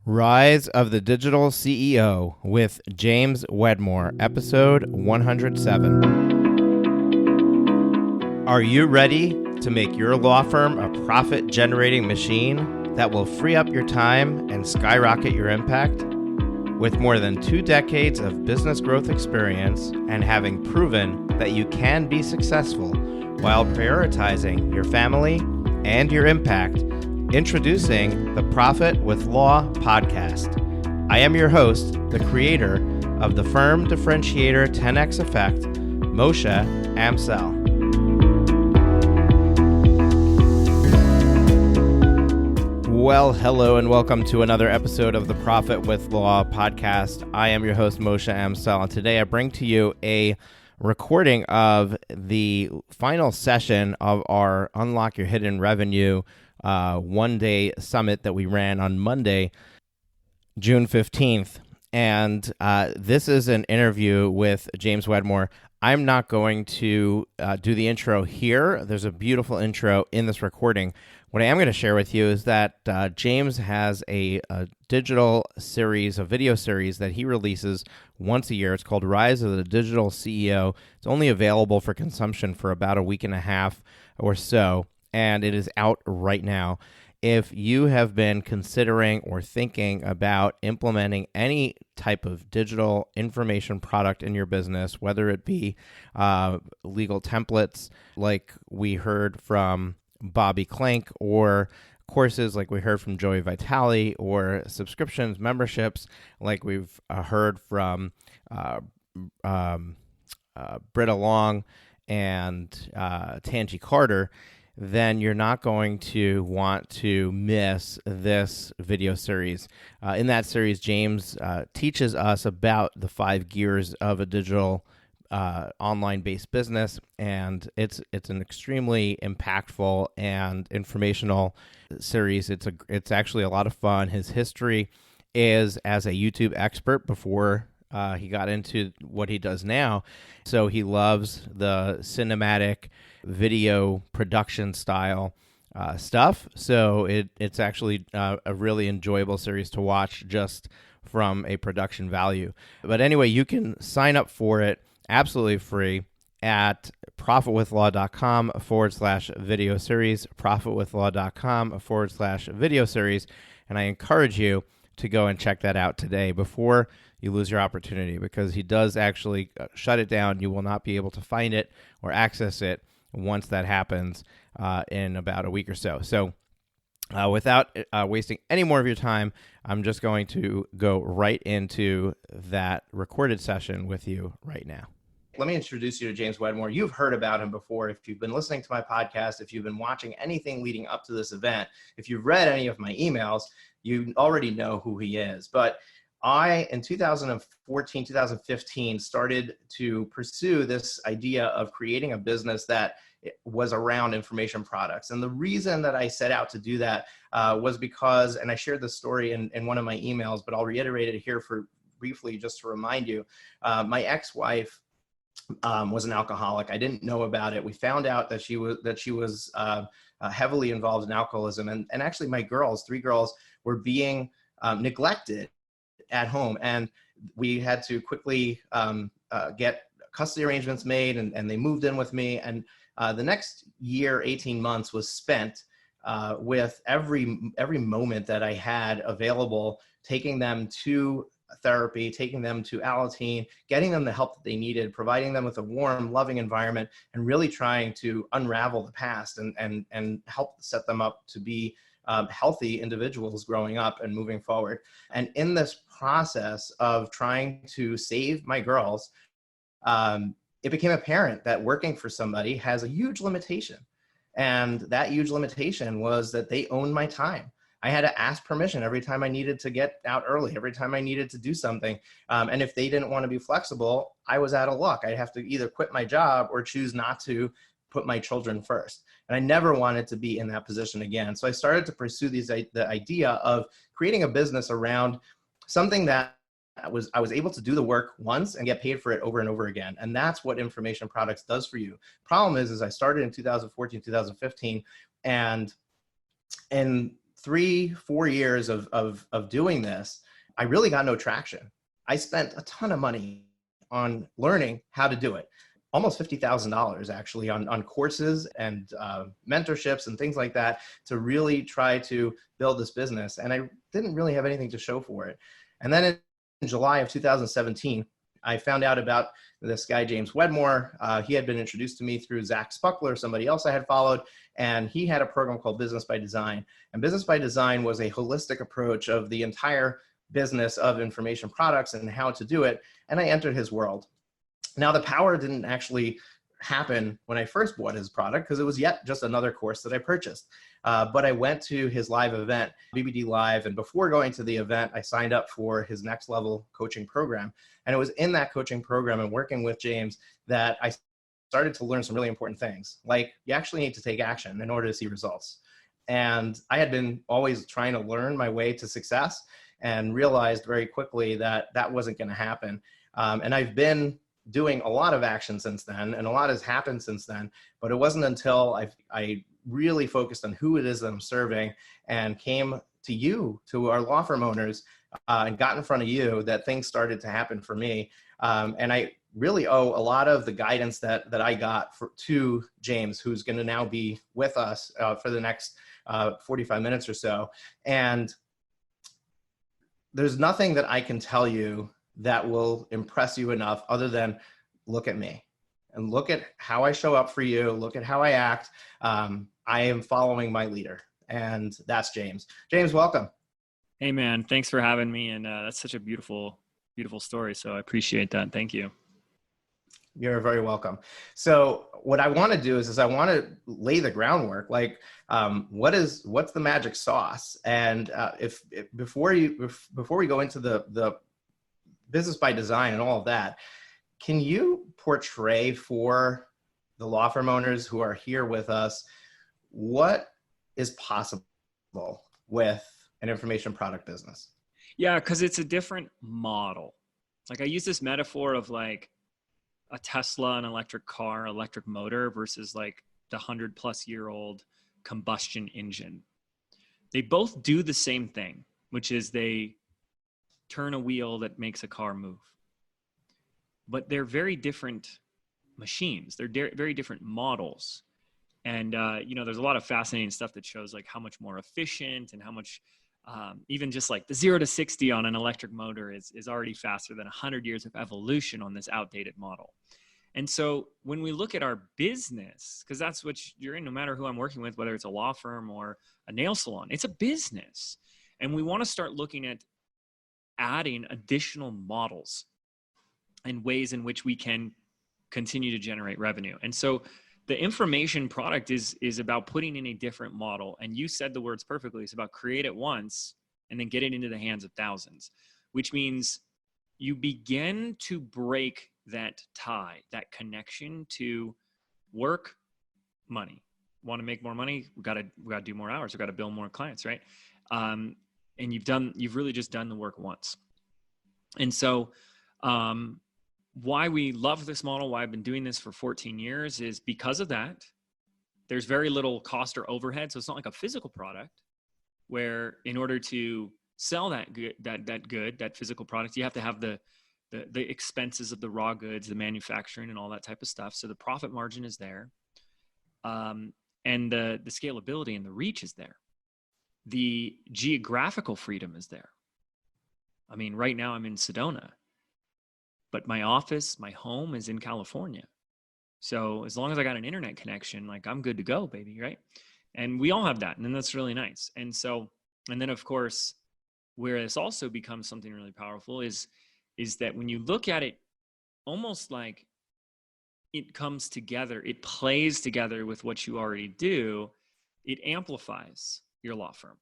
Rise of the Digital CEO with James Wedmore, episode 107. Are you ready to make your law firm a profit-generating machine that will free up your time and skyrocket your impact? With more than 2 decades of business growth experience and having proven that you can be successful while prioritizing your family and your impact, introducing the Profit with Law podcast. I am your host, the creator of the Firm Differentiator 10X Effect, Moshe Amsel. Well, hello and welcome to another episode of the Profit with Law podcast. I am your host, Moshe Amsel, and today I bring to you a recording of the final session of our Unlock Your Hidden Revenue one-day summit that we ran on Monday, June 15th. And this is an interview with James Wedmore. I'm not going to do the intro here. There's a beautiful intro in this recording. What I am going to share with you is that James has a digital series, a video series that he releases once a year. It's called Rise of the Digital CEO. It's only available for consumption for about a week and a half or so, and it is out right now. If you have been considering or thinking about implementing any type of digital information product in your business, whether it be legal templates like we heard from Bobby Clank, or courses like we heard from Joey Vitale, or subscriptions, memberships like we've heard from Britta Long and Tangi Carter, then you're not going to want to miss this video series. In that series, James teaches us about the 5 gears of a digital online-based business, and it's an extremely impactful and informational series. It's actually a lot of fun. His history is as a YouTube expert before he got into what he does now, so he loves the cinematic video production style stuff. So it's actually a really enjoyable series to watch just from a production value. But anyway, you can sign up for it absolutely free at profitwithlaw.com/video series, profitwithlaw.com/video series. And I encourage you to go and check that out today before you lose your opportunity, because he does actually shut it down. You will not be able to find it or access it once that happens in about a week or so. So without wasting any more of your time, I'm just going to go right into that recorded session with you right now. Let me introduce you to James Wedmore. You've heard about him before. If you've been listening to my podcast, if you've been watching anything leading up to this event, if you've read any of my emails, you already know who he is. But I, in 2014, 2015, started to pursue this idea of creating a business that was around information products. And the reason that I set out to do that was because, and I shared this story in one of my emails, but I'll reiterate it here for briefly just to remind you. My ex-wife was an alcoholic. I didn't know about it. We found out that she was heavily involved in alcoholism. And actually my girls, 3 girls, were being neglected at home. And we had to quickly get custody arrangements made, and they moved in with me. And the next year, 18 months was spent with every moment that I had available, taking them to therapy, taking them to Alateen, getting them the help that they needed, providing them with a warm, loving environment, and really trying to unravel the past and help set them up to be healthy individuals growing up and moving forward. And in this process of trying to save my girls, it became apparent that working for somebody has a huge limitation. And that huge limitation was that they owned my time. I had to ask permission every time I needed to get out early, every time I needed to do something. And if they didn't want to be flexible, I was out of luck. I'd have to either quit my job or choose not to put my children first. And I never wanted to be in that position again. So I started to pursue the idea of creating a business around something that I was able to do the work once and get paid for it over and over again. And that's what information products does for you. Problem is I started in 2014, 2015, and 3-4 years of doing this, I really got no traction. I spent a ton of money on learning how to do it. Almost $50,000 actually on courses and mentorships and things like that to really try to build this business. And I didn't really have anything to show for it. And then in July of 2017, I found out about this guy, James Wedmore. He had been introduced to me through Zach Spuckler, somebody else I had followed, and he had a program called Business by Design. And Business by Design was a holistic approach of the entire business of information products and how to do it. And I entered his world. Now, the power didn't actually happen when I first bought his product because it was yet just another course that I purchased. But I went to his live event, BBD Live, and before going to the event, I signed up for his next level coaching program. And it was in that coaching program and working with James that I started to learn some really important things. Like, you actually need to take action in order to see results. And I had been always trying to learn my way to success and realized very quickly that that wasn't going to happen. And I've been doing a lot of action since then, and a lot has happened since then, but it wasn't until I really focused on who it is that I'm serving and came to you, to our law firm owners, and got in front of you, that things started to happen for me. And I really owe a lot of the guidance that I got to James, who's going to now be with us for the next 45 minutes or so. And there's nothing that I can tell you that will impress you enough other than look at me and look at how I show up for you. Look at how I act. I am following my leader, and that's James. James, welcome. Hey man, thanks for having me. And that's such a beautiful, beautiful story. So I appreciate that. Thank you. You're very welcome. So what I want to do is I want to lay the groundwork. Like, what's the magic sauce? And before we go into the Business by Design and all of that, can you portray for the law firm owners who are here with us what is possible with an information product business? Yeah, because it's a different model. Like, I use this metaphor of like a Tesla, an electric car, electric motor versus like the 100-plus-year-old combustion engine. They both do the same thing, which is they turn a wheel that makes a car move. But they're very different machines. They're very different models. And, there's a lot of fascinating stuff that shows like how much more efficient and how much, even just like the 0 to 60 on an electric motor is already faster than 100 years of evolution on this outdated model. And so when we look at our business, because that's what you're in, no matter who I'm working with, whether it's a law firm or a nail salon, it's a business. And we want to start looking at adding additional models and ways in which we can continue to generate revenue. And so the information product is about putting in a different model. And you said the words perfectly. It's about create it once and then get it into the hands of thousands, which means you begin to break that tie, that connection to work, money. Want to make more money? We got to do more hours. We got to bill more clients, right? And you've really just done the work once. And so why we love this model, why I've been doing this for 14 years is because of that. There's very little cost or overhead. So it's not like a physical product where in order to sell that physical product, you have to have the expenses of the raw goods, the manufacturing and all that type of stuff. So the profit margin is there. And the scalability and the reach is there. The geographical freedom is there. I mean, right now I'm in Sedona, but my office, my home is in California. So as long as I got an internet connection, like I'm good to go, baby, right? And we all have that, and then that's really nice. And then of course, where this also becomes something really powerful is that when you look at it, almost like it comes together, it plays together with what you already do, it amplifies your law firm.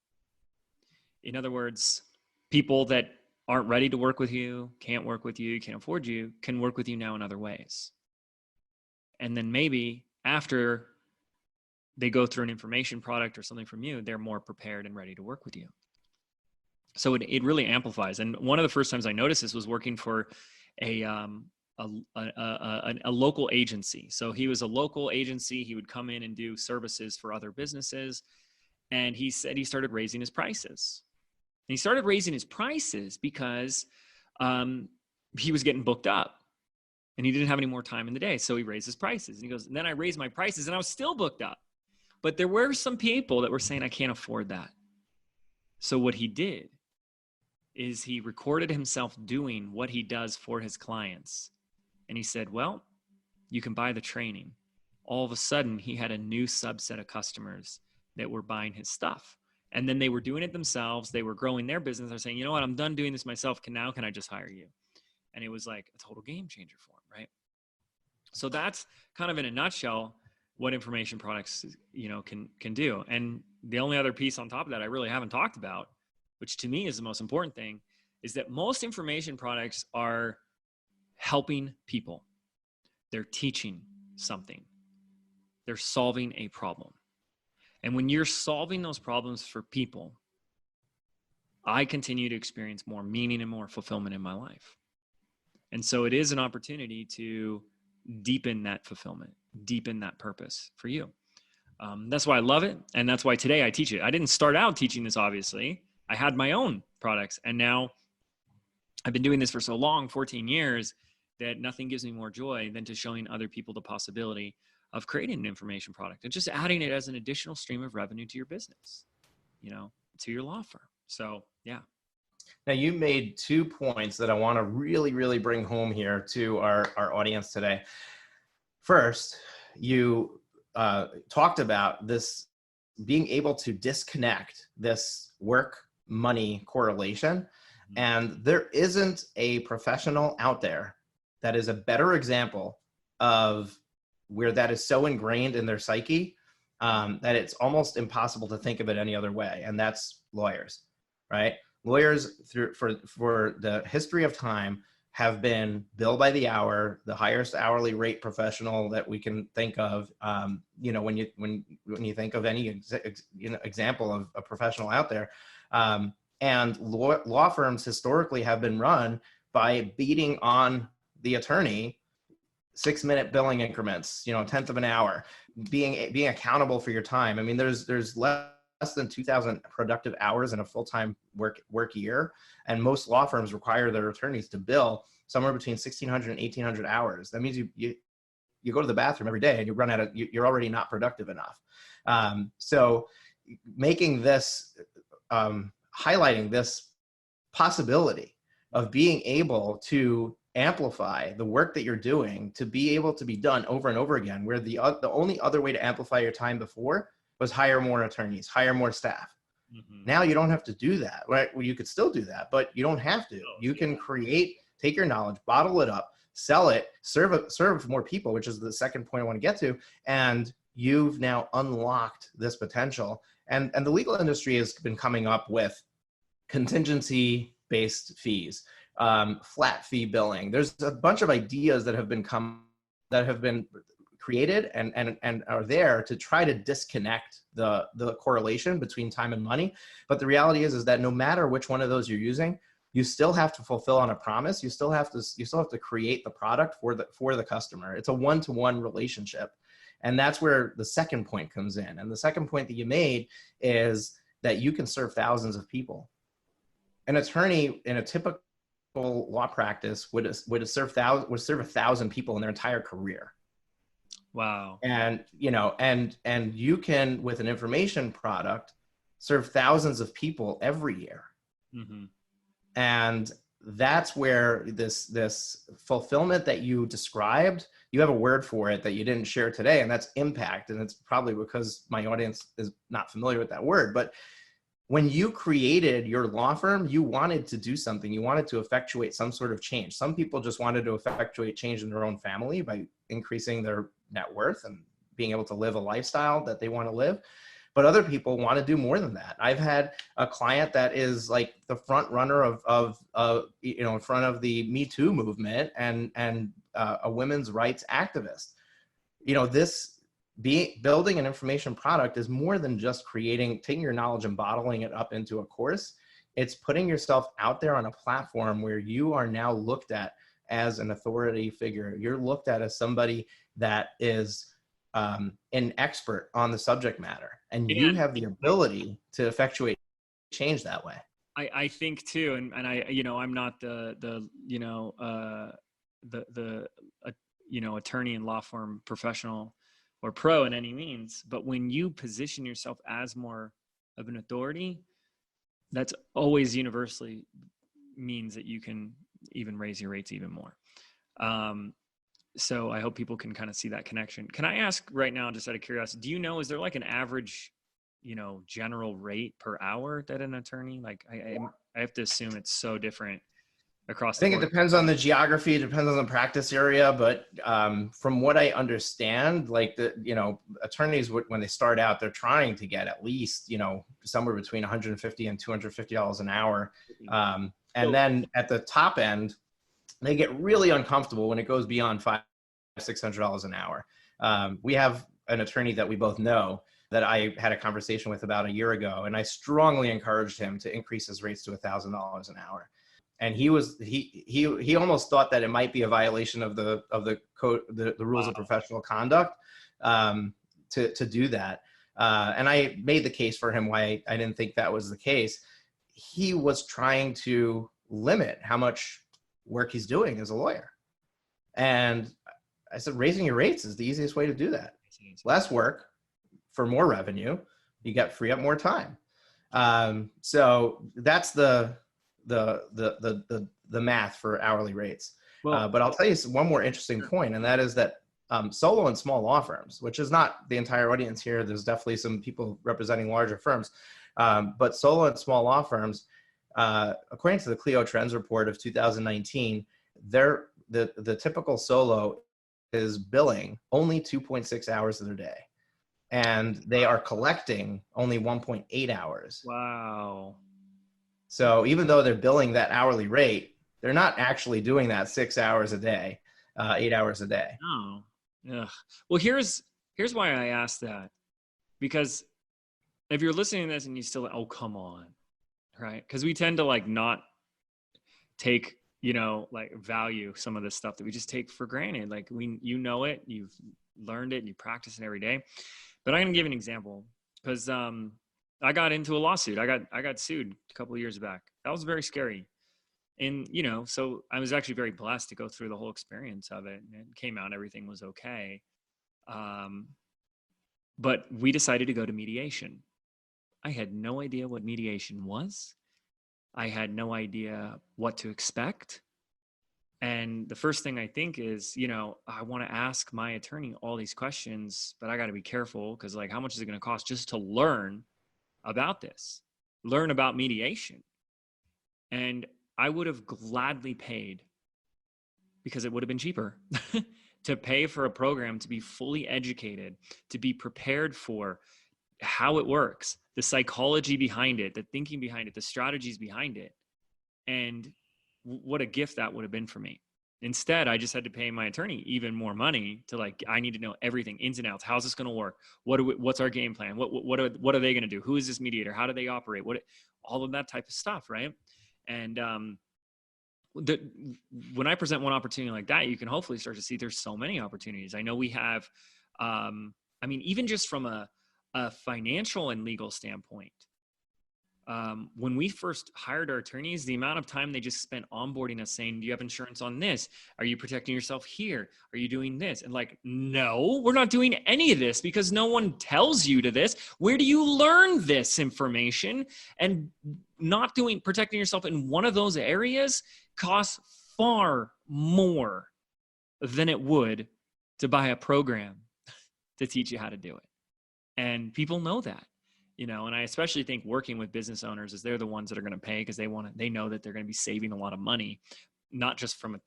In other words, people that aren't ready to work with you, can't work with you, can't afford you, can work with you now in other ways. And then maybe after they go through an information product or something from you, they're more prepared and ready to work with you. So it really amplifies. And one of the first times I noticed this was working for a local agency. So he was a local agency. He would come in and do services for other businesses. And he said he started raising his prices. And he started raising his prices because he was getting booked up and he didn't have any more time in the day. So he raised his prices. And he goes, and then I raised my prices and I was still booked up. But there were some people that were saying, I can't afford that. So what he did is he recorded himself doing what he does for his clients. And he said, well, you can buy the training. All of a sudden, he had a new subset of customers that were buying his stuff. And then they were doing it themselves. They were growing their business. They're saying, you know what, I'm done doing this myself. Can I just hire you? And it was like a total game changer for him, right? So that's kind of in a nutshell what information products, can do. And the only other piece on top of that I really haven't talked about, which to me is the most important thing, is that most information products are helping people. They're teaching something. They're solving a problem. And when you're solving those problems for people, I continue to experience more meaning and more fulfillment in my life. And so it is an opportunity to deepen that fulfillment, deepen that purpose for you. That's why I love it. And that's why today I teach it. I didn't start out teaching this, obviously. I had my own products. And now I've been doing this for so long, 14 years, that nothing gives me more joy than to showing other people the possibility of creating an information product and just adding it as an additional stream of revenue to your business, to your law firm. So, yeah. Now, you made 2 points that I want to really, really bring home here to our audience today. First, you talked about this being able to disconnect this work-money correlation. And there isn't a professional out there that is a better example of where that is so ingrained in their psyche that it's almost impossible to think of it any other way. And that's lawyers, right? Lawyers for the history of time have been billed by the hour, the highest hourly rate professional that we can think of. When you think of any example of a professional out there, and law firms historically have been run by beating on the attorney 6-minute billing increments, a tenth of an hour, being accountable for your time. I mean, there's less than 2,000 productive hours in a full-time work year. And most law firms require their attorneys to bill somewhere between 1,600 and 1,800 hours. That means you go to the bathroom every day and you run out of, you're already not productive enough. So making this, highlighting this possibility of being able to amplify the work that you're doing to be able to be done over and over again, where the only other way to amplify your time before was hire more attorneys, hire more staff. Mm-hmm. Now you don't have to do that, right? Well, you could still do that, but you don't have to. You can take your knowledge, bottle it up, sell it, serve more people, which is the second point I want to get to. And you've now unlocked this potential. And the legal industry has been coming up with contingency-based fees, flat fee billing. There's a bunch of ideas that have been created and are there to try to disconnect the correlation between time and money. But the reality is that no matter which one of those you're using, you still have to fulfill on a promise. You still have to create the product for the customer. It's a one-to-one relationship. And that's where the second point comes in. And the second point that you made is that you can serve thousands of people. An attorney in a typical law practice would serve 1,000 people in their entire career. Wow. And you can, with an information product, serve thousands of people every year. Mm-hmm. And that's where this fulfillment that you described, you have a word for it that you didn't share today, and that's impact. And it's probably because my audience is not familiar with that word. But when you created your law firm, you wanted to do something. You wanted to effectuate some sort of change. Some people just wanted to effectuate change in their own family by increasing their net worth and being able to live a lifestyle that they want to live. But other people want to do more than that. I've had a client that is like the front runner of in front of the Me Too movement and a women's rights activist. Building an information product is more than just taking your knowledge and bottling it up into a course. It's putting yourself out there on a platform where you are now looked at as an authority figure. You're looked at as somebody that is an expert on the subject matter, and you And have the ability to effectuate change that way. I think too, and I, you know, I'm not the attorney and law firm professional or pro in any means, but when you position yourself as more of an authority, that's always universally means that you can even raise your rates even more. So I hope people can kind of see that connection. Can I ask right now, just out of curiosity, do you know, is there like an average, general rate per hour that an attorney, like I have to assume it's so different across I the think it board. depends on the geography, it depends on the practice area, but from what I understand, like attorneys, when they start out, they're trying to get at least, somewhere between $150 and $250 an hour. And then at the top end, they get really uncomfortable when it goes beyond $500-$600 an hour. We have an attorney that we both know that I had a conversation with about a year ago, and I strongly encouraged him to increase his rates to $1,000 an hour. And he almost thought that it might be a violation of the code, the rules of professional conduct, to do that. And I made the case for him why I didn't think that was the case. He was trying to limit how much work he's doing as a lawyer. And I said, raising your rates is the easiest way to do that. Less work for more revenue, you get free up more time. So that's the math for hourly rates. But I'll tell you one more interesting point, and that is that solo and small law firms, which is not the entire audience here, there's definitely some people representing larger firms, but solo and small law firms, according to the Clio Trends report of 2019, the typical solo is billing only 2.6 hours of their day, and they are collecting only 1.8 hours. Wow. So even though they're billing that hourly rate, they're not actually doing that 6 hours a day, 8 hours a day. Oh, yeah. Well, here's why I asked that, because if you're listening to this and you still, oh, come on, right? Because we tend to like not take, like value some of the stuff that we just take for granted. Like it, you've learned it, and you practice it every day. But I'm gonna give an example, because I got into a lawsuit. I got sued a couple of years back. That was very scary. And, so I was actually very blessed to go through the whole experience of it, and it came out, everything was okay. But we decided to go to mediation. I had no idea what mediation was. I had no idea what to expect. And the first thing I think is, I want to ask my attorney all these questions, but I got to be careful, because like, how much is it going to cost just to learn about this, learn about mediation? And I would have gladly paid, because it would have been cheaper to pay for a program to be fully educated, to be prepared for how it works, the psychology behind it, the thinking behind it, the strategies behind it. And what a gift that would have been for me. Instead, I just had to pay my attorney even more money to, like, I need to know everything, ins and outs. How's this going to work? What's our game plan? What are they going to do? Who is this mediator? How do they operate? All of that type of stuff, right? And when I present one opportunity like that, you can hopefully start to see there's so many opportunities. I know we have, even just from a financial and legal standpoint, when we first hired our attorneys, the amount of time they just spent onboarding us, saying, do you have insurance on this? Are you protecting yourself here? Are you doing this? And like, no, we're not doing any of this, because no one tells you to this. Where do you learn this information? And not protecting yourself in one of those areas costs far more than it would to buy a program to teach you how to do it. And people know that. And I especially think working with business owners, is they're the ones that are going to pay, because they know that they're going to be saving a lot of money, not just from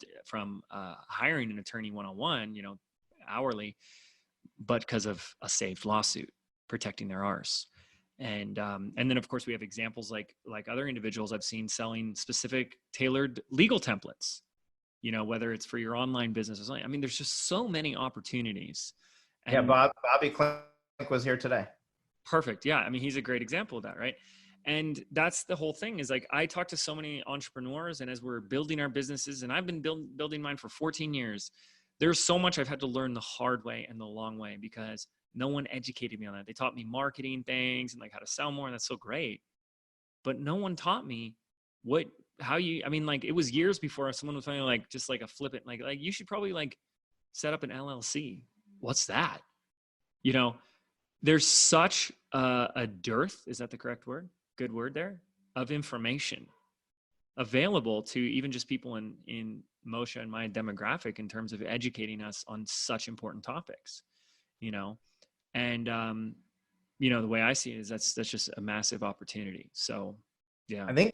hiring an attorney one-on-one, hourly, but because of a saved lawsuit, protecting their arse. And then of course we have examples like other individuals I've seen selling specific tailored legal templates, whether it's for your online business or something. I mean, there's just so many opportunities. And yeah, Bobby Klink was here today. Perfect. Yeah. I mean, he's a great example of that, right? And that's the whole thing, is like, I talk to so many entrepreneurs, and as we're building our businesses, and I've been building mine for 14 years, there's so much I've had to learn the hard way and the long way because no one educated me on that. They taught me marketing things and like how to sell more, and that's so great. But no one taught me I mean, like it was years before someone was telling me like, just like a flippant, like you should probably like set up an LLC. What's that? You know, there's such a dearth, is that the correct word? Good word there, of information available to even just people in Moshe and my demographic in terms of educating us on such important topics, you know? And, the way I see it is that's just a massive opportunity. So, yeah. I think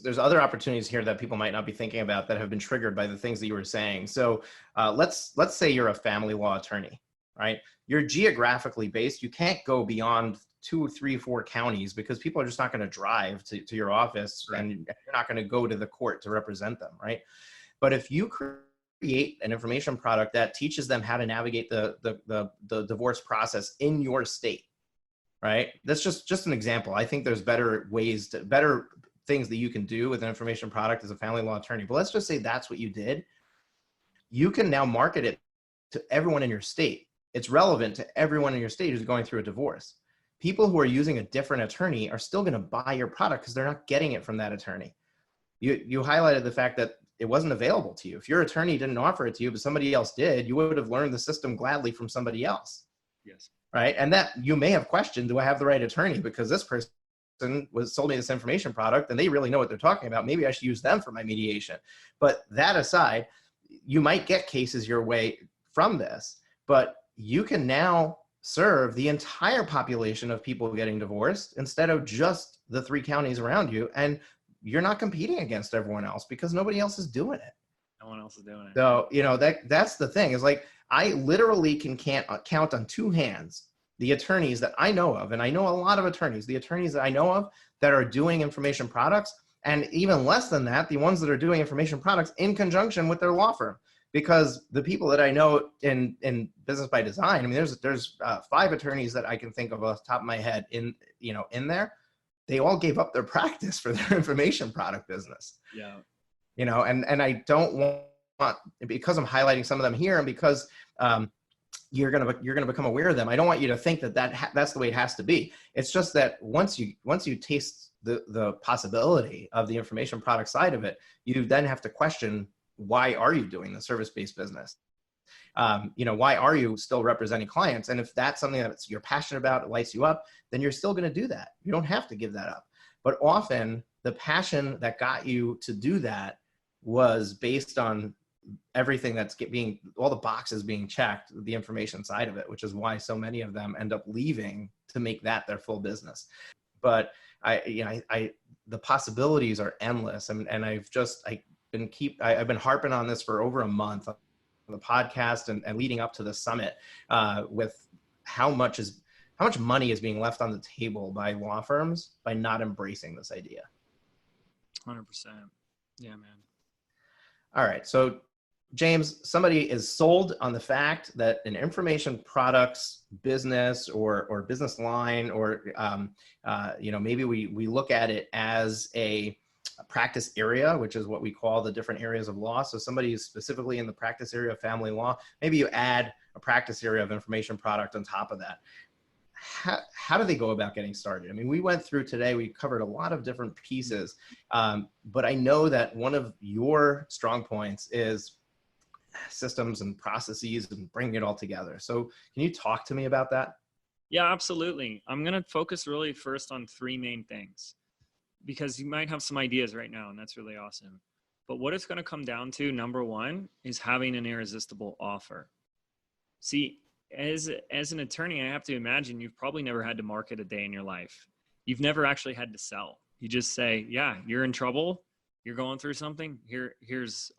there's other opportunities here that people might not be thinking about that have been triggered by the things that you were saying. So let's say you're a family law attorney, right? You're geographically based. You can't go beyond 2, 3, 4 counties because people are just not going to drive to your office, right? And you're not going to go to the court to represent them, right? But if you create an information product that teaches them how to navigate the divorce process in your state, right? That's just an example. I think there's better things that you can do with an information product as a family law attorney. But let's just say that's what you did. You can now market it to everyone in your state. It's relevant to everyone in your state who's going through a divorce. People who are using a different attorney are still going to buy your product because they're not getting it from that attorney. You highlighted the fact that it wasn't available to you. If your attorney didn't offer it to you, but somebody else did, you would have learned the system gladly from somebody else. Yes. Right. And that you may have questioned, do I have the right attorney? Because this person sold me this information product and they really know what they're talking about. Maybe I should use them for my mediation. But that aside, you might get cases your way from this, but you can now serve the entire population of people getting divorced instead of just the 3 counties around you. And you're not competing against everyone else because nobody else is doing it. No one else is doing it. So, that's the thing is like, I literally can count on 2 hands the attorneys that I know of, and I know a lot of attorneys, the attorneys that I know of that are doing information products, and even less than that, the ones that are doing information products in conjunction with their law firm. Because the people that I know in Business by Design, I mean, there's 5 attorneys that I can think of off the top of my head in there. They all gave up their practice for their information product business. Yeah. And I don't want, because I'm highlighting some of them here, and because you're gonna become aware of them, I don't want you to think that's the way it has to be. It's just that once you taste the possibility of the information product side of it, you then have to question, why are you doing the service-based business? Why are you still representing clients? And if that's something that you're passionate about, it lights you up, then you're still going to do that. You don't have to give that up. But often the passion that got you to do that was based on everything that's all the boxes being checked, the information side of it, which is why so many of them end up leaving to make that their full business. But the possibilities are endless. And I've been harping on this for over a month on the podcast and leading up to the summit with how much money is being left on the table by law firms by not embracing this idea. 100%. Yeah, man. All right. So James, somebody is sold on the fact that an information products business or business line, or maybe we look at it as a practice area, which is what we call the different areas of law. So somebody is specifically in the practice area of family law. Maybe you add a practice area of information product on top of that. How do they go about getting started? I mean, we went through today, we covered a lot of different pieces, but I know that one of your strong points is systems and processes and bringing it all together. So can you talk to me about that? Yeah, absolutely. I'm going to focus really first on 3 main things, because you might have some ideas right now, and that's really awesome. But what it's going to come down to, number 1, is having an irresistible offer. See, as an attorney, I have to imagine you've probably never had to market a day in your life. You've never actually had to sell. You just say, yeah, you're in trouble. You're going through something.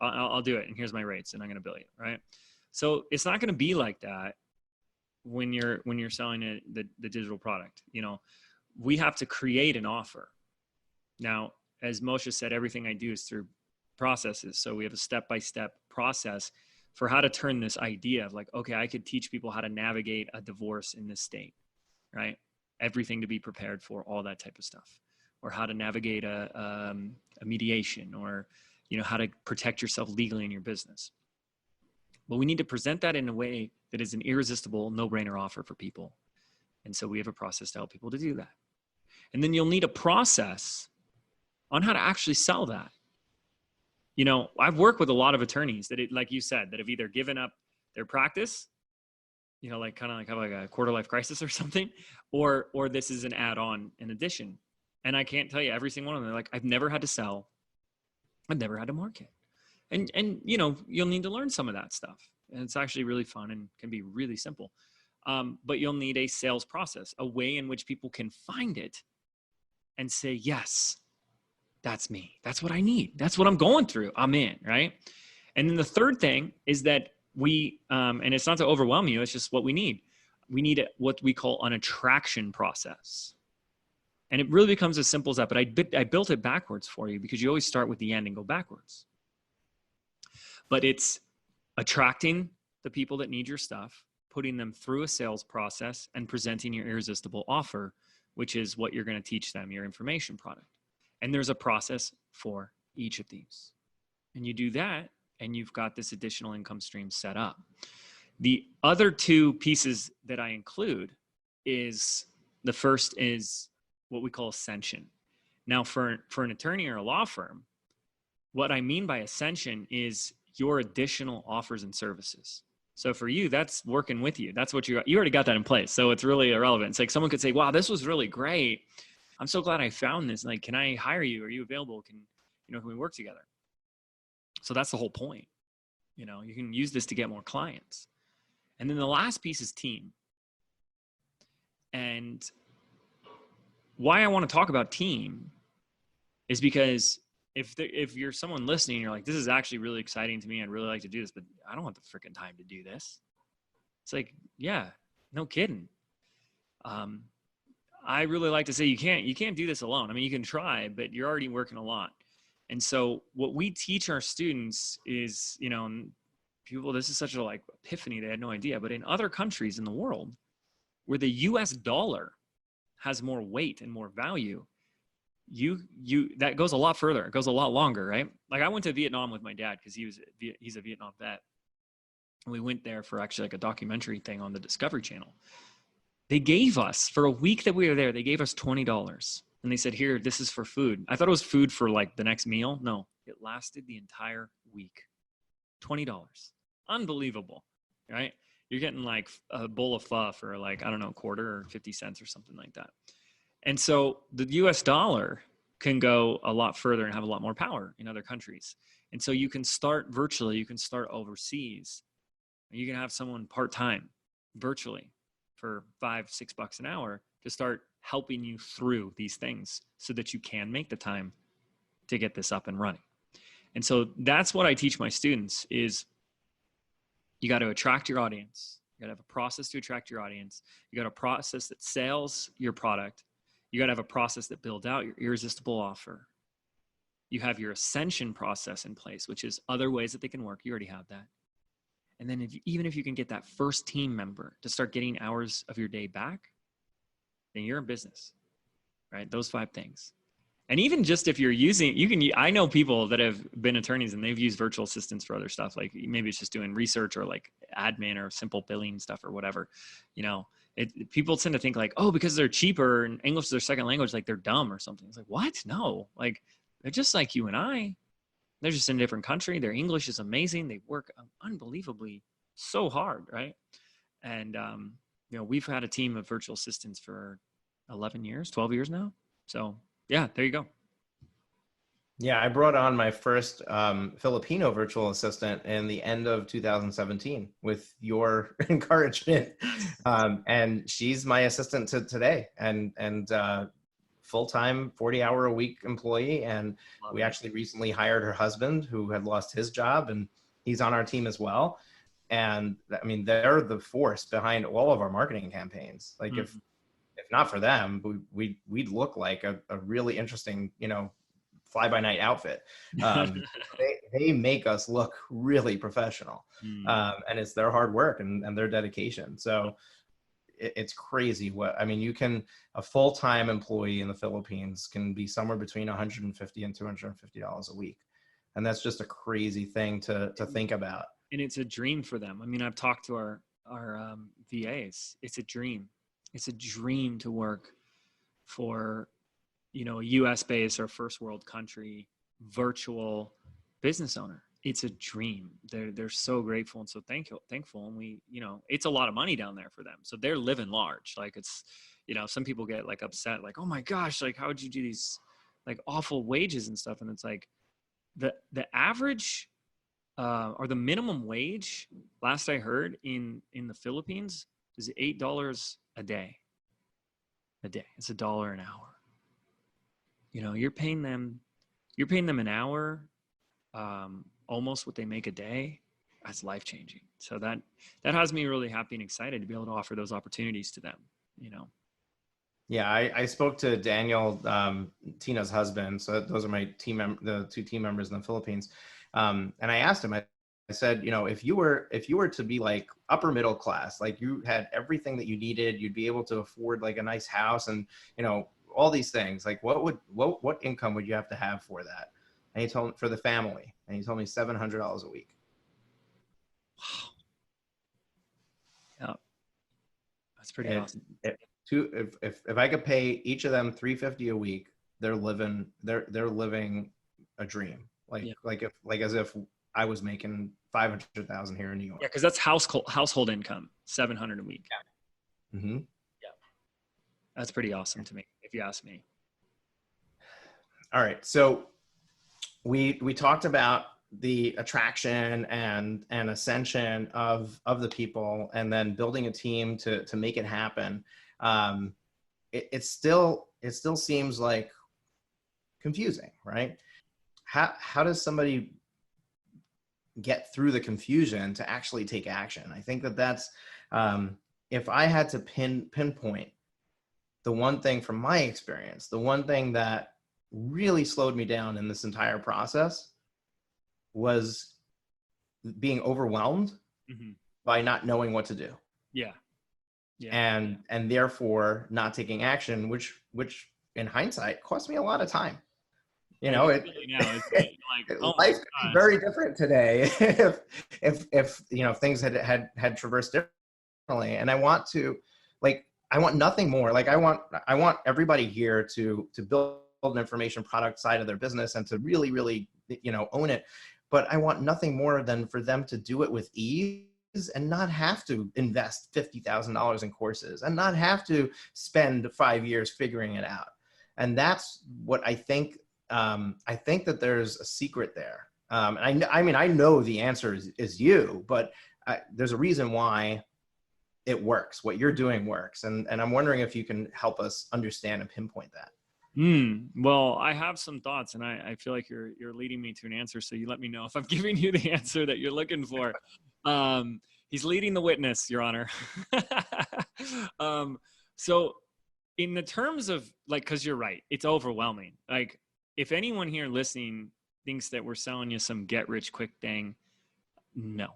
I'll do it. And here's my rates, and I'm going to bill you. Right. So it's not going to be like that when you're selling the digital product. We have to create an offer. Now, as Moshe said, everything I do is through processes. So we have a step-by-step process for how to turn this idea of like, okay, I could teach people how to navigate a divorce in this state, right? Everything to be prepared for, all that type of stuff, or how to navigate a mediation, or how to protect yourself legally in your business. But we need to present that in a way that is an irresistible, no-brainer offer for people. And so we have a process to help people to do that. And then you'll need a process on how to actually sell that. You know, I've worked with a lot of attorneys that, like you said, that have either given up their practice, you know, like kind of like have like a quarter life crisis or something, or this is an add-on in addition. And I can't tell you every single one of them. They're like, I've never had to sell. I've never had to market. And you know, you'll need to learn some of that stuff. And it's actually really fun and can be really simple. But you'll need a sales process, a way in which people can find it and say, yes, that's me. That's what I need. That's what I'm going through. I'm in, right? And then the third thing is that we, and it's not to overwhelm you, it's just what we need. We need what we call an attraction process. And it really becomes as simple as that, but I built it backwards for you because you always start with the end and go backwards. But it's attracting the people that need your stuff, putting them through a sales process, and presenting your irresistible offer, which is what you're going to teach them, your information product. And there's a process for each of these. And you do that, and you've got this additional income stream set up. The other two pieces that I include is, the first is what we call ascension. Now, for an attorney or a law firm, what I mean by ascension is your additional offers and services. So for you, that's working with you. That's what you already got that in place. So it's really irrelevant. It's like someone could say, wow, this was really great. I'm so glad I found this. Like, can I hire you? Are you available? Can we work together? So that's the whole point. You know, you can use this to get more clients. And then the last piece is team. And why I want to talk about team is because if you're someone listening, you're like, this is actually really exciting to me. I'd really like to do this, but I don't have the freaking time to do this. It's like, yeah, no kidding. I really like to say you can't do this alone. I mean, you can try, but you're already working a lot. And so what we teach our students is, you know, people, this is such a like epiphany, they had no idea, but in other countries in the world where the US dollar has more weight and more value, that goes a lot further. It goes a lot longer, right? Like I went to Vietnam with my dad because he's a Vietnam vet. And we went there for actually like a documentary thing on the Discovery Channel. They gave us, for a week that we were there, they gave us $20. And they said, here, this is for food. I thought it was food for like the next meal. No, it lasted the entire week. $20. Unbelievable, right? You're getting like a bowl of pho for like, I don't know, a quarter or 50 cents or something like that. And so the US dollar can go a lot further and have a lot more power in other countries. And so you can start virtually, you can start overseas. You can have someone part-time virtually for $5-6 an hour to start helping you through these things so that you can make the time to get this up and running. And so that's what I teach my students is you got to attract your audience. You got to have a process to attract your audience. You got a process that sells your product. You got to have a process that builds out your irresistible offer. You have your ascension process in place, which is other ways that they can work. You already have that. And then even if you can get that first team member to start getting hours of your day back, then you're in business, right? Those 5 things. And even just if you're using, I know people that have been attorneys and they've used virtual assistants for other stuff. Like maybe it's just doing research or like admin or simple billing stuff or whatever. You know, people tend to think like, oh, because they're cheaper and English is their second language, like they're dumb or something. It's like, what? No, like they're just like you and I. They're just in a different country. Their English is amazing. They work unbelievably so hard, right? And, we've had a team of virtual assistants for 11 years, 12 years now. So yeah, there you go. Yeah, I brought on my first Filipino virtual assistant in the end of 2017 with your encouragement. And she's my assistant to today and full-time 40-hour-a-week employee. And we actually recently hired her husband who had lost his job and he's on our team as well. And I mean, they're the force behind all of our marketing campaigns. Like if not for them, we'd look like a really interesting, fly-by-night outfit. They make us look really professional. And it's their hard work and their dedication. So it's crazy a full-time employee in the Philippines can be somewhere between $150 and $250 a week. And that's just a crazy thing to think about. and it's a dream for them. I mean, I've talked to our VAs. It's a dream. It's a dream to work for, you know, a US based or first world country virtual business owner. It's a dream. They're so grateful and so thankful. And we, you know, it's a lot of money down there for them. So they're living large. Like it's, you know, some people get like upset, like, oh my gosh, like how would you do these like awful wages and stuff? And it's like the average or the minimum wage last I heard in the Philippines is $8 a day. It's $1 an hour. You know, you're paying them an hour, almost what they make a day. That's life changing. So that has me really happy and excited to be able to offer those opportunities to them, you know. Yeah, I spoke to Daniel, Tina's husband. So those are my the two team members in the Philippines. And I asked him, I said, you know, if you were to be like upper middle class, like you had everything that you needed, you'd be able to afford like a nice house and, you know, all these things, like what income would you have to have for that? And he told me for the family, and he told me $700 a week. Wow. Yeah. That's pretty awesome. If I could pay each of them $350 a week, they're living a dream. Like as if I was making 500,000 here in New York. Yeah, because that's household income, 700 a week. Yeah. Mm-hmm. Yeah, that's pretty awesome to me, if you ask me. All right, so we talked about the attraction and ascension of the people, and then building a team to make it happen. It still seems like confusing, right? How does somebody get through the confusion to actually take action? I think that's if I had to pinpoint the one thing from my experience, the one thing that really slowed me down in this entire process was being overwhelmed by not knowing what to do. Yeah. And therefore not taking action, which in hindsight cost me a lot of time. You know, life is very different today if you know things had traversed differently. And I want nothing more. Like I want everybody here to build an information product side of their business and to really, really, you know, own it. But I want nothing more than for them to do it with ease and not have to invest $50,000 in courses and not have to spend 5 years figuring it out. And that's what I think. I think that there's a secret there. And I mean, I know the answer is you, but there's a reason why it works. What you're doing works. And I'm wondering if you can help us understand and pinpoint that. Well, I have some thoughts, and I feel like you're leading me to an answer. So you let me know if I'm giving you the answer that you're looking for. He's leading the witness, Your Honor. So in the terms of like, cause you're right, it's overwhelming. Like if anyone here listening thinks that we're selling you some get rich quick thing, no,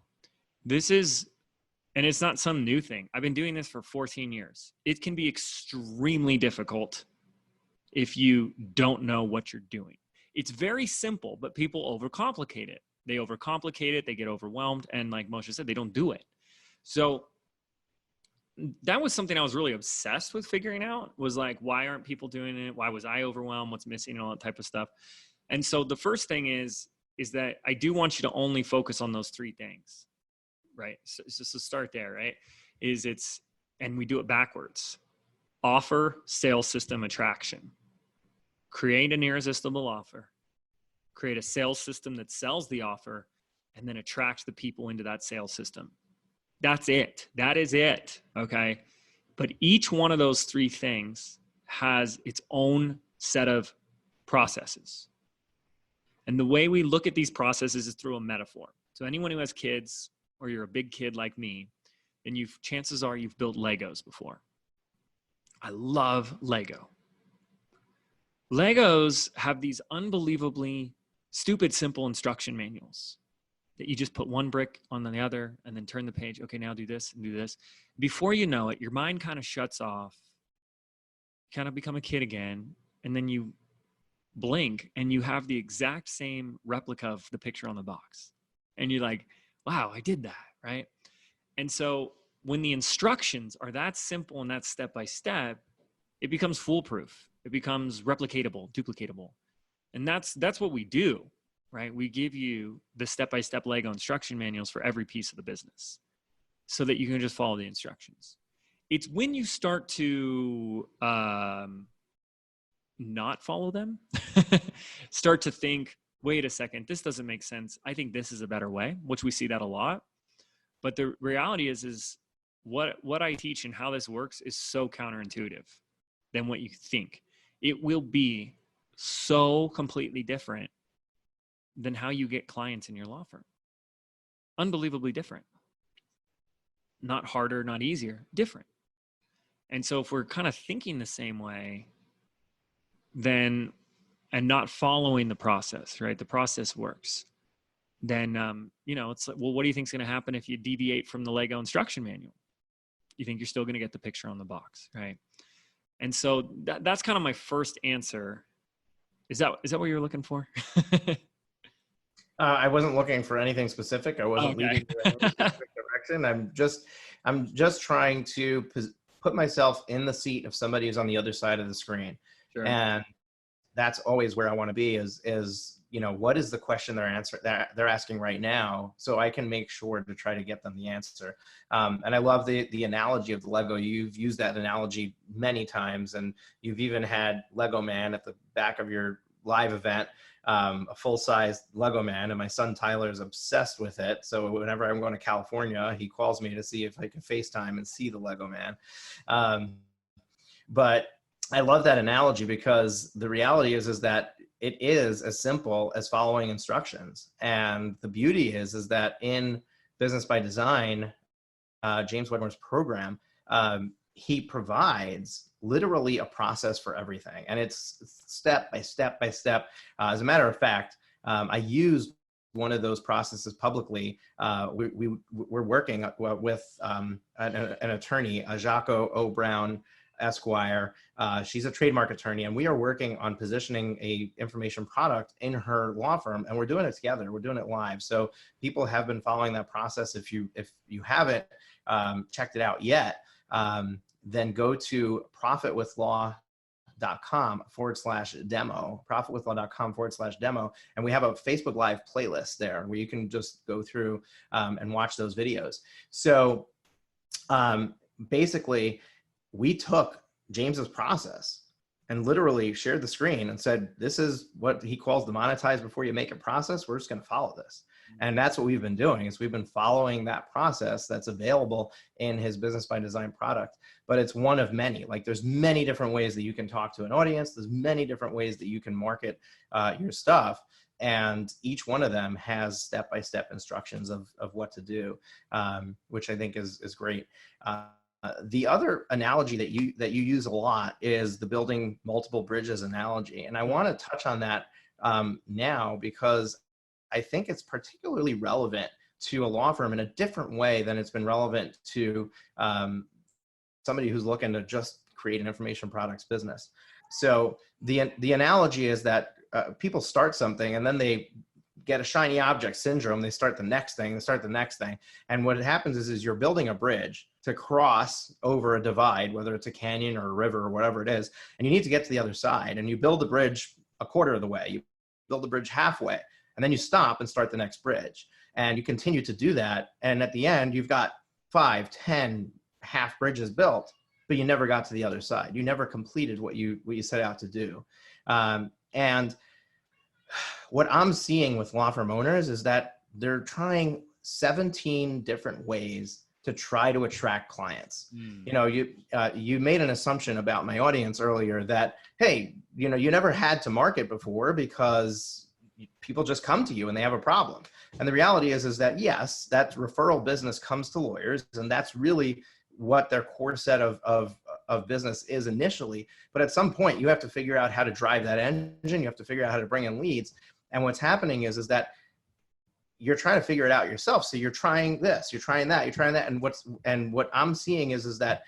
this is, and it's not some new thing. I've been doing this for 14 years. It can be extremely difficult if you don't know what you're doing. It's very simple, but people overcomplicate it. They overcomplicate it, they get overwhelmed, and like Moshe said, they don't do it. So that was something I was really obsessed with figuring out, was like, why aren't people doing it? Why was I overwhelmed? What's missing and all that type of stuff. And so the first thing is that I do want you to only focus on those three things, right? So just to start there, right? And we do it backwards. Offer, sales system, attraction. Create an irresistible offer. Create a sales system that sells the offer, and then attracts the people into that sales system. That's it. That is it. Okay. But each one of those three things has its own set of processes. And the way we look at these processes is through a metaphor. So anyone who has kids, or you're a big kid like me, then chances are you've built Legos before. I love Lego. Legos have these unbelievably stupid, simple instruction manuals that you just put one brick on the other and then turn the page. Okay, now do this and do this. Before you know it, your mind kind of shuts off, kind of become a kid again, and then you blink and you have the exact same replica of the picture on the box. And you're like, wow, I did that, right? And so when the instructions are that simple and that step by step, it becomes foolproof. It becomes replicatable, duplicatable. And that's what we do, right? We give you the step by step Lego instruction manuals for every piece of the business so that you can just follow the instructions. It's when you start to not follow them, start to think, wait a second, this doesn't make sense. I think this is a better way, which we see that a lot. But the reality is what I teach and how this works is so counterintuitive than what you think. It will be so completely different than how you get clients in your law firm. Unbelievably different. Not harder, not easier, different. And so if we're kind of thinking the same way, then, and not following the process, right? The process works. Then, it's like, well, what do you think is going to happen if you deviate from the Lego instruction manual? You think you're still going to get the picture on the box, right? And so that's kind of my first answer. Is that what you're looking for? I wasn't looking for anything specific. I wasn't Okay. leading you in any specific direction. I'm just trying to put myself in the seat of somebody who's on the other side of the screen. Sure. And that's always where I want to be is, what is the question that they're asking right now, so I can make sure to try to get them the answer. And I love the analogy of the Lego. You've used that analogy many times, and you've even had Lego Man at the back of your live event, a full-size Lego Man, and my son Tyler is obsessed with it. So whenever I'm going to California, he calls me to see if I can FaceTime and see the Lego Man. But I love that analogy because the reality is that it is as simple as following instructions. And the beauty is that in Business by Design, James Wedmore's program, he provides literally a process for everything. And it's step by step by step. As a matter of fact, I used one of those processes publicly. We're working with an attorney, Jaco O. Brown Esquire. She's a trademark attorney, and we are working on positioning a information product in her law firm, and we're doing it together. We're doing it live. So people have been following that process. If you haven't checked it out yet, then go to profitwithlaw.com/demo, profitwithlaw.com/demo. And we have a Facebook Live playlist there where you can just go through and watch those videos. So basically, we took James's process and literally shared the screen and said, this is what he calls the monetize before you make it process. We're just going to follow this. And that's what we've been doing is we've been following that process that's available in his Business by Design product. But it's one of many. Like there's many different ways that you can talk to an audience. There's many different ways that you can market your stuff. And each one of them has step-by-step instructions of what to do, which I think is great. The other analogy that you use a lot is the building multiple bridges analogy. And I want to touch on that now because I think it's particularly relevant to a law firm in a different way than it's been relevant to somebody who's looking to just create an information products business. So the analogy is that people start something and then they get a shiny object syndrome. They start the next thing, And what happens is you're building a bridge to cross over a divide, whether it's a canyon or a river or whatever it is, and you need to get to the other side. And you build the bridge a quarter of the way, you build the bridge halfway, and then you stop and start the next bridge. And you continue to do that. And at the end, you've got 5, 10 half bridges built, but you never got to the other side. You never completed what you set out to do. And what I'm seeing with law firm owners is that they're trying 17 different ways to try to attract clients. You made an assumption about my audience earlier that, hey, you never had to market before because people just come to you and they have a problem. And the reality is that, yes, that referral business comes to lawyers, and that's really what their core set of business is initially. But at some point, you have to figure out how to drive that engine. You have to figure out how to bring in leads. And what's happening is that you're trying to figure it out yourself. So you're trying this, you're trying that, you're trying that. And what I'm seeing is that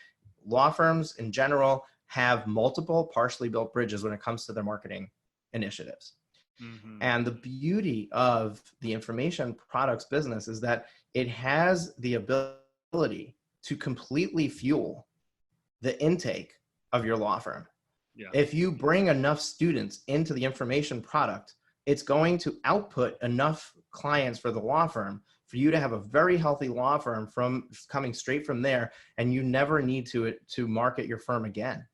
law firms in general have multiple partially built bridges when it comes to their marketing initiatives. Mm-hmm. And the beauty of the information products business is that it has the ability to completely fuel the intake of your law firm. Yeah. If you bring enough students into the information product, it's going to output enough clients for the law firm for you to have a very healthy law firm from coming straight from there, and you never need to market your firm again.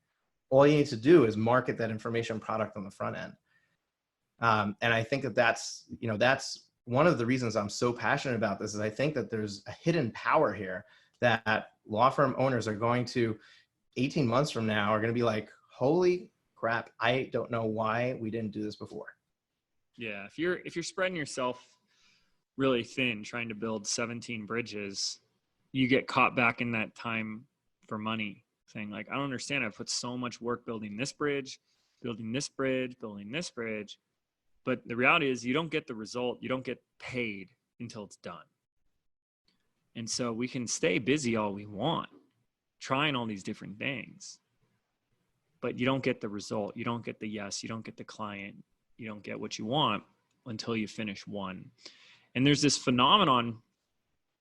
All you need to do is market that information product on the front end. And I think that that's one of the reasons I'm so passionate about this. Is I think that there's a hidden power here that law firm owners are going to, 18 months from now, are going to be like, holy crap, I don't know why we didn't do this before. Yeah. If you're spreading yourself really thin, trying to build 17 bridges, you get caught back in that time for money thing. Like, I don't understand. I've put so much work building this bridge, building this bridge, building this bridge. But the reality is you don't get the result. You don't get paid until it's done. And so we can stay busy all we want, trying all these different things, but you don't get the result. You don't get the yes. You don't get the client. You don't get what you want until you finish one. And there's this phenomenon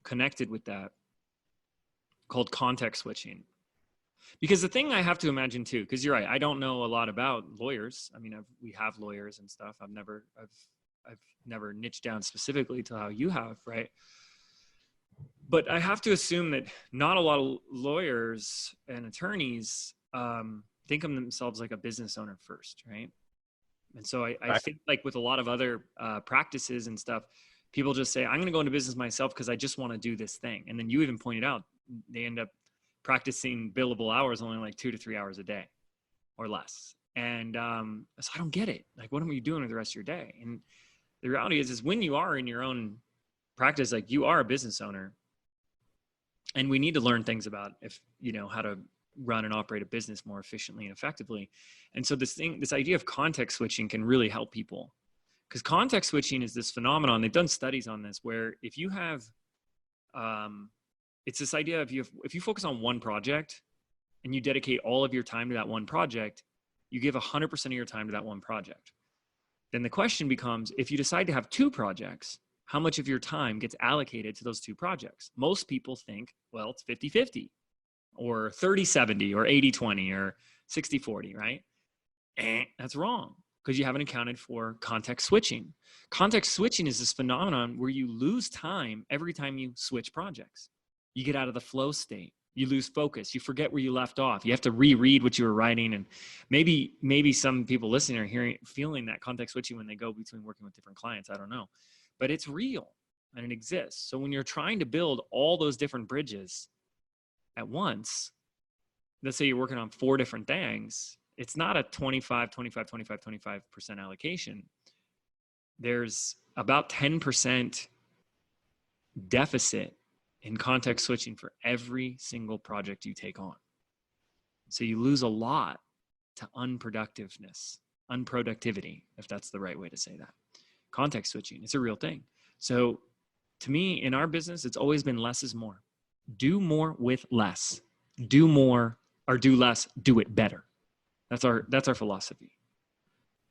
connected with that called context switching. Because the thing I have to imagine too, because you're right, I don't know a lot about lawyers. I mean, we have lawyers and stuff. I've never niched down specifically to how you have, right? But I have to assume that not a lot of lawyers and attorneys think of themselves like a business owner first, right? And so I think like with a lot of other practices and stuff, people just say, I'm going to go into business myself because I just want to do this thing. And then you even pointed out, they end up practicing billable hours only like 2 to 3 hours a day or less. And so I don't get it. Like, what are you doing with the rest of your day? And the reality is when you are in your own practice, like you are a business owner, and we need to learn things about how to run and operate a business more efficiently and effectively. And so this idea of context switching can really help people, because context switching is this phenomenon. They've done studies on this where if you have, it's this idea of if you focus on one project and you dedicate all of your time to that one project, you give 100% of your time to that one project. Then the question becomes, if you decide to have two projects, how much of your time gets allocated to those two projects? Most people think, well, it's 50-50 or 30-70 or 80-20 or 60-40, right? That's wrong, because you haven't accounted for context switching. Context switching is this phenomenon where you lose time every time you switch projects. You get out of the flow state. You lose focus. You forget where you left off. You have to reread what you were writing. And maybe some people listening are feeling that context switching when they go between working with different clients. I don't know. But it's real and it exists. So when you're trying to build all those different bridges at once, let's say you're working on 4 different things, it's not a 25% allocation. There's about 10% deficit in context switching for every single project you take on. So you lose a lot to unproductivity, if that's the right way to say that. Context switching, it's a real thing. So to me, in our business, it's always been less is more. Do more with less. Do more or do less, do it better. That's our philosophy.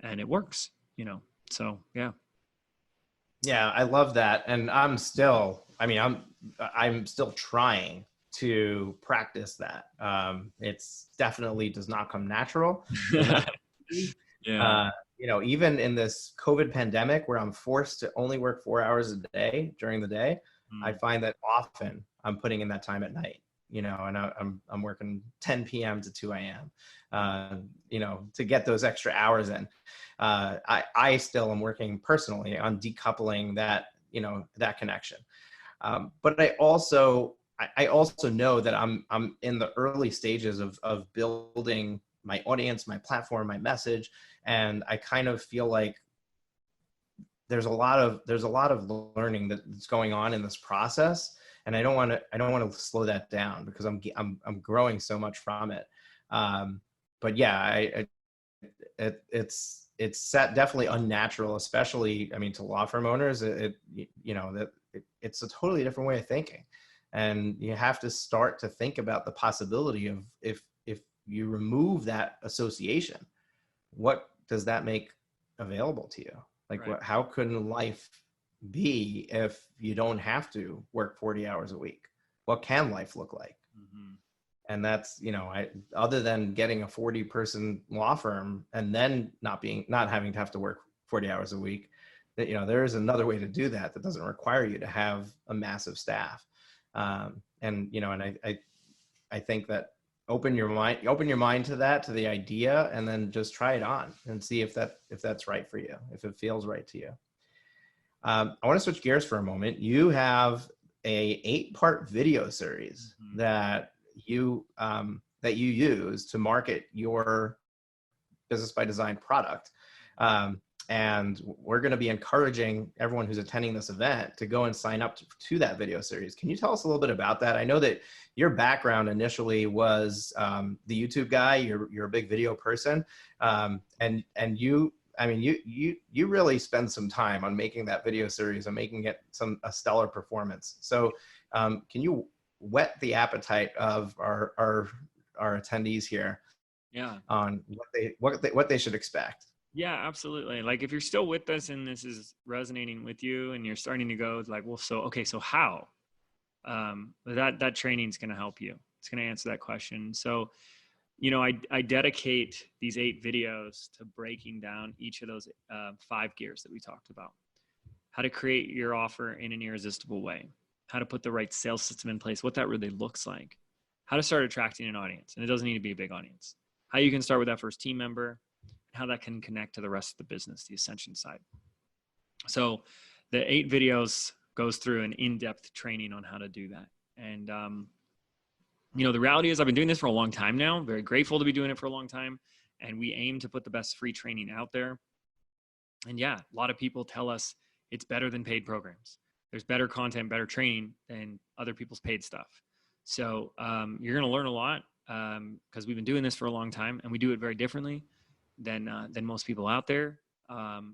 And it works, So yeah. Yeah, I love that. And I'm still trying to practice that. It's definitely does not come natural. Yeah. Even in this COVID pandemic where I'm forced to only work 4 hours a day during the day, I find that often I'm putting in that time at night, and I'm working 10 p.m. to 2 a.m., to get those extra hours in. I still am working personally on decoupling that, that connection. But I also know that I'm in the early stages of building my audience, my platform, my message. And I kind of feel like there's a lot of learning that's going on in this process. And I don't want to slow that down because I'm growing so much from it. But yeah, it's definitely unnatural, especially, to law firm owners. It's a totally different way of thinking. And you have to start to think about the possibility of if you remove that association, what does that make available to you? Like, Right. how couldn't life be if you don't have to work 40 hours a week? What can life look like? Hmm. And that's, other than getting a 40-person law firm and then not having to have to work 40 hours a week, that, there is another way to do that doesn't require you to have a massive staff. I think that open your mind to that, to the idea, and then just try it on and see if that's right for you, if it feels right to you. I want to switch gears for a moment. You have a 8-part video series Hmm. that you use to market your Business by Design product. And we're going to be encouraging everyone who's attending this event to go and sign up to that video series. Can you tell us a little bit about that? I know that your background initially was the YouTube guy. You're a big video person, and you. I mean, you really spend some time on making that video series and making it a stellar performance. So, can you whet the appetite of our attendees here Yeah. on what they should expect? Yeah, absolutely. Like if you're still with us and this is resonating with you and you're starting to go like, well, so how? That training is going to help you. It's going to answer that question. So, I dedicate these 8 videos to breaking down each of those 5 gears that we talked about. How to create your offer in an irresistible way. How to put the right sales system in place, what that really looks like. How to start attracting an audience. And it doesn't need to be a big audience. How you can start with that first team member, how that can connect to the rest of the business, the ascension side. So the 8 videos goes through an in-depth training on how to do that. And, the reality is I've been doing this for a long time now. I'm very grateful to be doing it for a long time. And we aim to put the best free training out there. And yeah, a lot of people tell us it's better than paid programs. There's better content, better training than other people's paid stuff. So you're going to learn a lot because we've been doing this for a long time and we do it very differently than most people out there.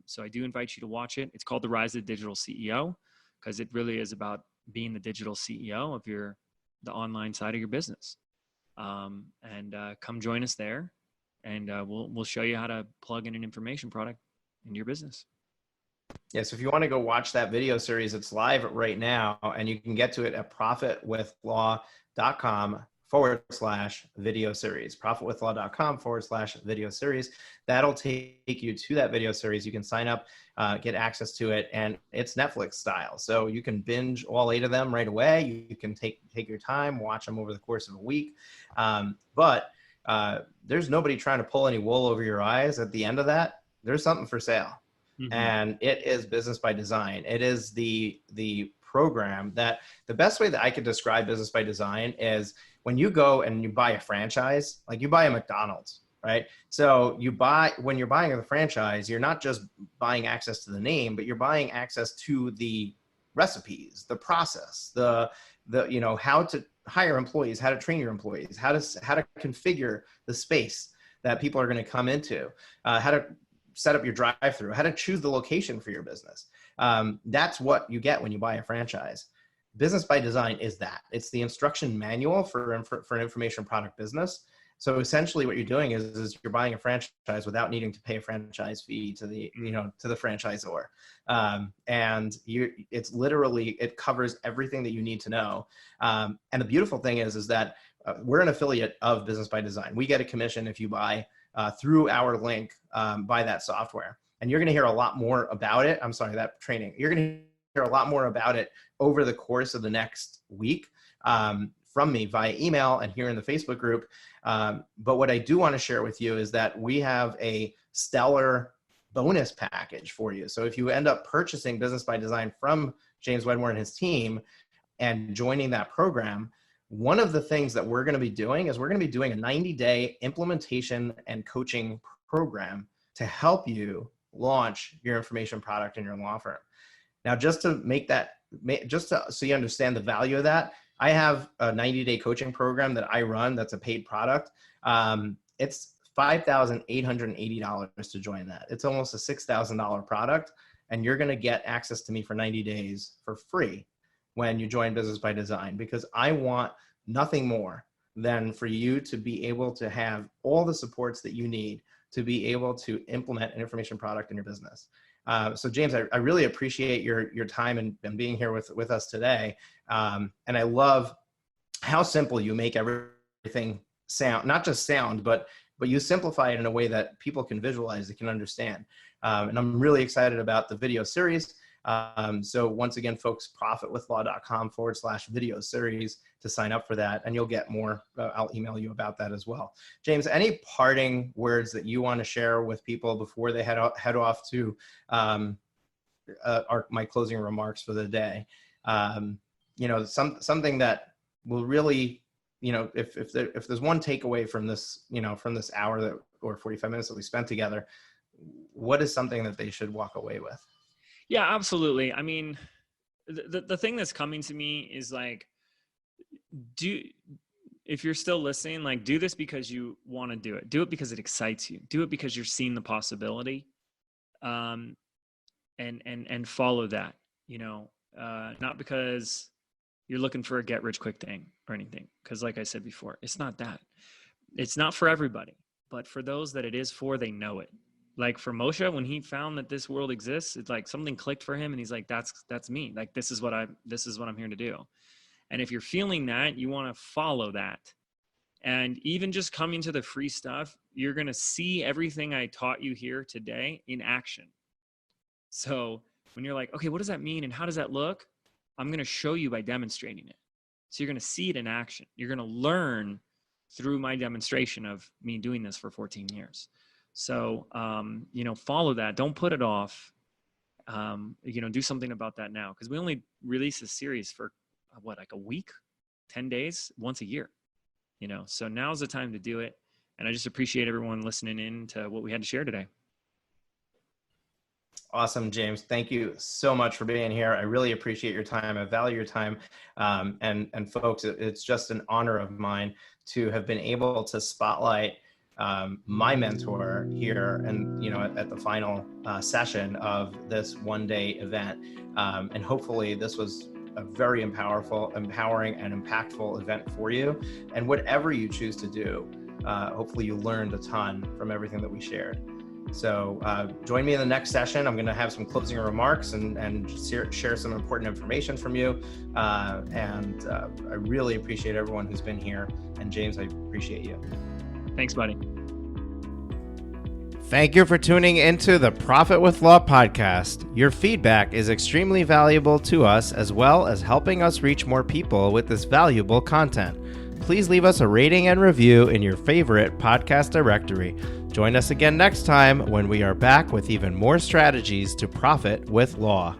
So I do invite you to watch it. It's called The Rise of the Digital CEO because it really is about being the digital CEO of the online side of your business. And come join us there, and we'll show you how to plug in an information product into your business. Yeah, so if you want to go watch that video series, it's live right now, and you can get to it at profitwithlaw.com/video series. Profitwithlaw.com/video series. That'll take you to that video series. You can sign up, get access to it, and it's Netflix style. So you can binge all 8 of them right away. You can take your time, watch them over the course of a week. But there's nobody trying to pull any wool over your eyes. At the end of that, there's something for sale. Mm-hmm. And it is Business by Design. It is the program that the best way that I could describe Business by Design is when you go and you buy a franchise, like you buy a McDonald's, right? So when you're buying a franchise, you're not just buying access to the name, but you're buying access to the recipes, the process, the how to hire employees, how to train your employees, how to configure the space that people are going to come into, how to set up your drive-through, how to choose the location for your business. That's what you get when you buy a franchise. Business by Design is that. It's the instruction manual for an information product business. So essentially what you're doing is you're buying a franchise without needing to pay a franchise fee to the franchisor. And it covers everything that you need to know. And the beautiful thing is that we're an affiliate of Business by Design. We get a commission if you buy through our link by that software. And you're going to hear a lot more about it. I'm sorry, that training. You're going to hear a lot more about it over the course of the next week from me via email and here in the Facebook group. But what I do want to share with you is that we have a stellar bonus package for you. So if you end up purchasing Business by Design from James Wedmore and his team and joining that program, one of the things that we're going to be doing is we're going to be doing a 90-day implementation and coaching program to help you launch your information product in your law firm. Now, so you understand the value of that, I have a 90-day coaching program that I run that's a paid product. It's $5,880 to join that. It's almost a $6,000 product, and you're going to get access to me for 90 days for free when you join Business by Design, because I want nothing more than for you to be able to have all the supports that you need to be able to implement an information product in your business. So James, I really appreciate your time and being here with us today. And I love how simple you make everything sound, not just sound, but you simplify it in a way that people can visualize, they can understand. And I'm really excited about the video series. So once again, folks, profitwithlaw.com/video series to sign up for that, and you'll get more. I'll email you about that as well. James, any parting words that you want to share with people before they head off to my closing remarks for the day? Something that will really, if there's one takeaway from this, from this hour or 45 minutes that we spent together, what is something that they should walk away with? Yeah, absolutely. I mean, the thing that's coming to me is like, if you're still listening, like, do this because you want to do it. Do it because it excites you. Do it because you're seeing the possibility, and follow that. Not because you're looking for a get rich quick thing or anything. Because, like I said before, it's not that. It's not for everybody, but for those that it is for, they know it. Like for Moshe, when he found that this world exists, it's like something clicked for him, and he's like, "That's me. Like this is what I'm here to do." And if you're feeling that, you want to follow that. And even just coming to the free stuff, you're going to see everything I taught you here today in action. So when you're like, okay, what does that mean? And how does that look? I'm going to show you by demonstrating it. So you're going to see it in action. You're going to learn through my demonstration of me doing this for 14 years. So, follow that. Don't put it off. Do something about that now. Because we only release a series for like a week, 10 days, once a year, so now's the time to do it. And I just appreciate everyone listening in to what we had to share today. Awesome, James. Thank you so much for being here. I really appreciate your time. I value your time. And folks, it's just an honor of mine to have been able to spotlight my mentor here and, at the final session of this one-day event. And hopefully this was a very empowering and impactful event for you. And whatever you choose to do, hopefully you learned a ton from everything that we shared. So join me in the next session. I'm going to have some closing remarks and share some important information from you. And I really appreciate everyone who's been here. And James, I appreciate you. Thanks, buddy. Thank you for tuning into the Profit with Law podcast. Your feedback is extremely valuable to us, as well as helping us reach more people with this valuable content. Please leave us a rating and review in your favorite podcast directory. Join us again next time when we are back with even more strategies to profit with law.